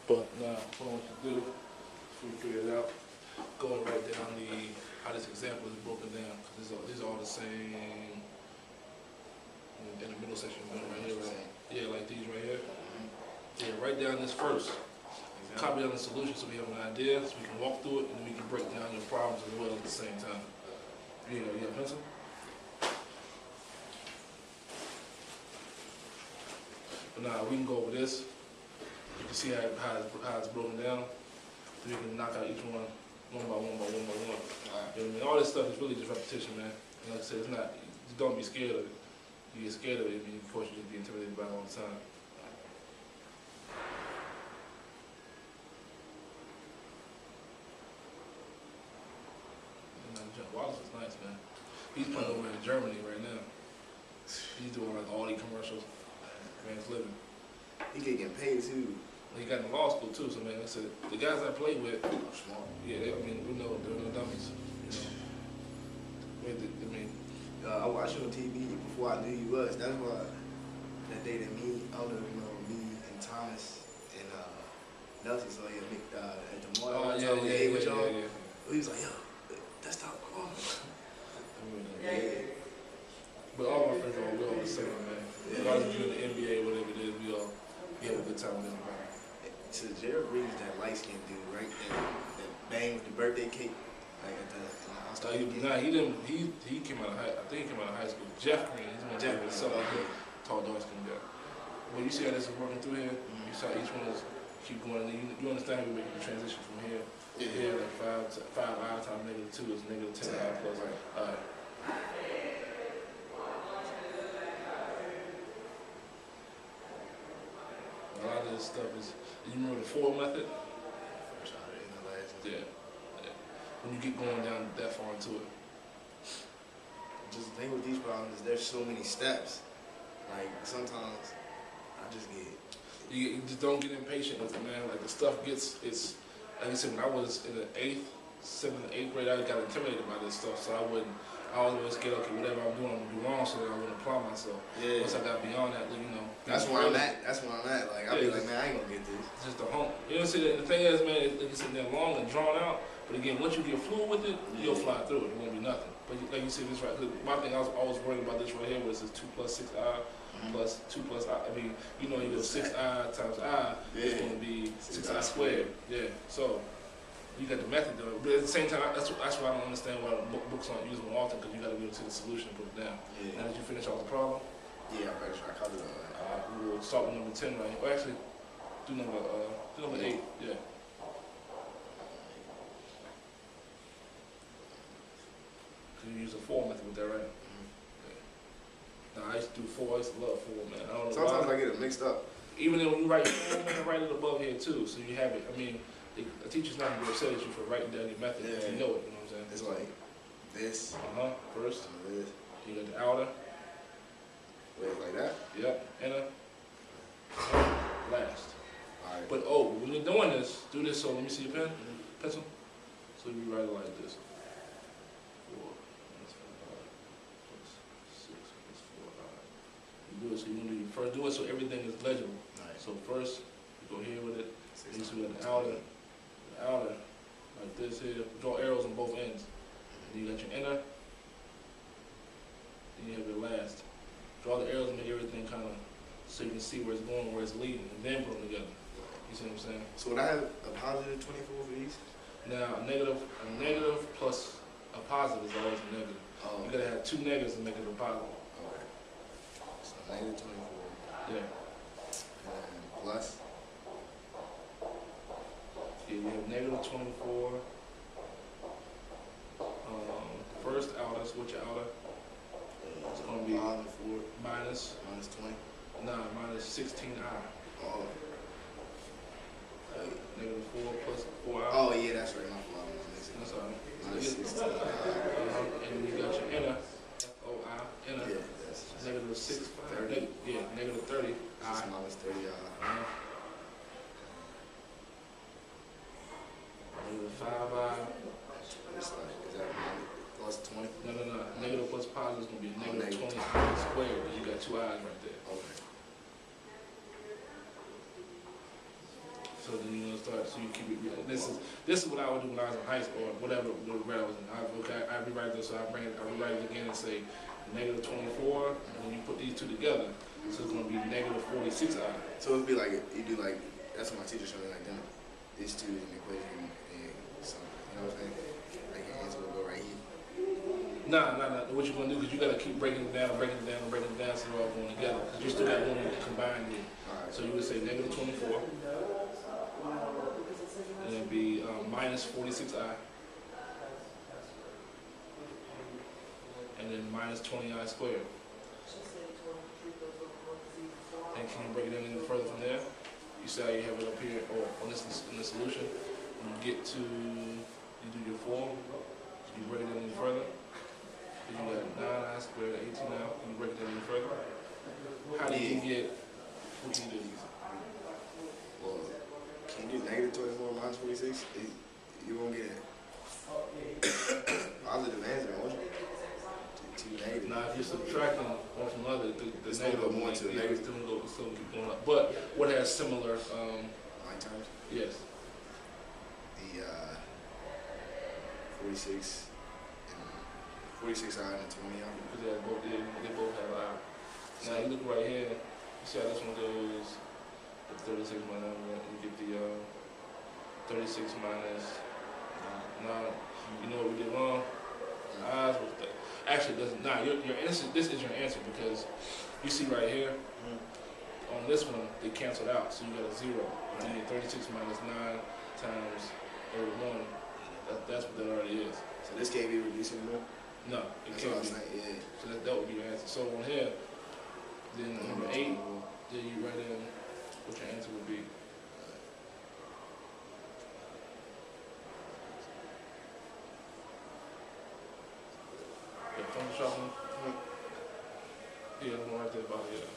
But now, what I want you to do, before we figure it out, go and write down how this example is broken down. Cause these are all the same. In the middle section, right here, right? Yeah, like these right here. Yeah, write down this first. Copy down the solution so we have an idea, so we can walk through it, and then we can break down your problems as well at the same time. You got a pencil? But now we can go over this. You can see how it's broken down. Then we can knock out each one by one by one by one. Right. You know what I mean? All this stuff is really just repetition, man. And like I said, it's not. Just don't be scared of it. You get scared of it, and of course you just be intimidated by it all the time. Wallace is nice, man. He's playing over in Germany right now. He's doing like all these commercials. Man's living. He getting paid too. He got in law school too, so man, like I said, the guys I play with, smart. Yeah, I mean, we know they're no dummies. You know. I watched you on TV before I knew you was. That's why that day that me, I don't know if you know me and Thomas and Nelson saw you at the mall. Yeah. He was like, yo, that's not cool. Yeah. But all my friends are all the same, man. Regardless if you're in the NBA, whatever it is, we have a good time with everybody. So Jared Reeves, that light-skinned dude, right? That bang with the birthday cake. Like at he came out of I think he came out of high school. Jeff Green, he's one of the tall, dark-skinned guy. Well, you see how this is working through here? You saw each one is keep going, and you understand we're making the transition from here. Here, like 5I times -2 is -10I plus. Alright. A lot of this stuff is, you remember the FOIL method? First order in the last. Yeah. When you get going down that far into it. Just the thing with these problems is there's so many steps. Like sometimes I just get. You just don't get impatient with it, man. Like the stuff gets, like I said, when I was in the 8th, 7th, 8th grade, I got intimidated by this stuff, so I always get, okay, whatever I'm doing, I'm gonna do wrong, so that I wouldn't apply myself. Yeah. Once I got beyond that, you know. That's where I'm at. Like I'll be like, man, I ain't gonna get this. It's just the hump. You know, see, the thing is, man, it's sitting there long and drawn out. But again, once you get fluid with it, you'll fly through it. It won't be nothing. But like you said, this right. My thing, I was always worried about this right here, where it says 2 plus 6I plus 2 plus I. I mean, you know, you go 6I times I, it's going to be 6I squared. Yeah. So you got the method though. But at the same time, that's why I don't understand why books aren't used more often, because you got to be able to see the solution and put it down. Yeah. Now, did you finish off the problem? Yeah, I'm pretty sure I covered it all right. We will start with number 10 right here. Well, actually, do number 8. Yeah. You use a 4 method with that, right? Now, I used to do 4. I used to love 4, man. I don't know sometimes why. I get it mixed up. Even then, when you write 4, man, write it above here too, so you have it. I mean, a teacher's not going to be upset at you for writing down your method if you know it. You know what I'm saying? It's like this. First. This. You got the outer. Wait, like that? Yep. Inner. Last. All right. But when you're doing this, do this. So let me see your pen, pencil. So you write it like this. 4 plus 5 plus 6 plus 4I. You do it so you want to first do it so everything is legible. Right. So first you go here with it. You see the outer, like this here. Draw arrows on both ends. Then you got your inner. Then you have your last. Draw the arrows and make everything kind of so you can see where it's going, where it's leading, and then put them together. You see what I'm saying? So would I have a positive 24 for these? Now, a negative plus a positive is always a negative. Oh. You gotta have 2 negatives to make it a positive. Okay. So negative 24. Yeah. And plus? Yeah, we have negative 24. First outer, so what's your outer? It's gonna be minus 20. Nah, minus 16I. Oh. Negative 4 plus 4I. Oh yeah, that's right. My fault. That's all right. Minus 16. And you got your inner, FOI, inner. Yeah, that's negative 6, 30. Yeah, negative 30. I. Minus 30I. Negative 5I. Is that plus 20? No. Negative plus positive is going to be a negative 20 squared, because you got 2 I's right there. Okay. So then you want to start, so you keep it. This is what I would do when I was in high school or whatever grade I was in. I rewrite this, so I rewrite it again and say negative 24, and then you put these two together, so it's going to be negative 46i. So it'd be like you do like that's what my teacher showed me like them. These two is an equation and something. You know what I'm saying? Like your answer will go right here. Nah. What you're going to do, because you got to keep breaking it down, so they're all going together. Because you still got one to combine here. Alright. So you would say negative 24, and it'd be minus 46i, and then minus 20i squared. And can you break it any further from there? You see how you have it up here, or on this in the solution. When you get to, you do your form, you break it any further. You got 9i squared, 18i. Can you break it any further? How do you get, what can you do? Well, can you do negative 24 minus 46? You won't get positive answer, won't you? Two negative. Now, if you're subtracting one from the other, the It's negative gonna go more to the negative. still keep going up. But what has similar, Like terms? yes. The 46 and 46 out and 20 out. Because they both have I. Now you look right here, you see how this one goes, the 36 minus, you get the 36 minus 9. You know what we did wrong? Eyes was that. Actually, it doesn't. Nah, your answer, this is your answer, because you see right here, on this one, they canceled out, so you got a 0. And then 36 minus 9 times 31, that's what that already is. So this can't be reduced anymore? No, it That's can't what I be. was saying, yeah. So that would be your answer. So on here, then number 8, then you write in what your answer would be. Yeah, thumbs up. Yeah, I'm right there about here.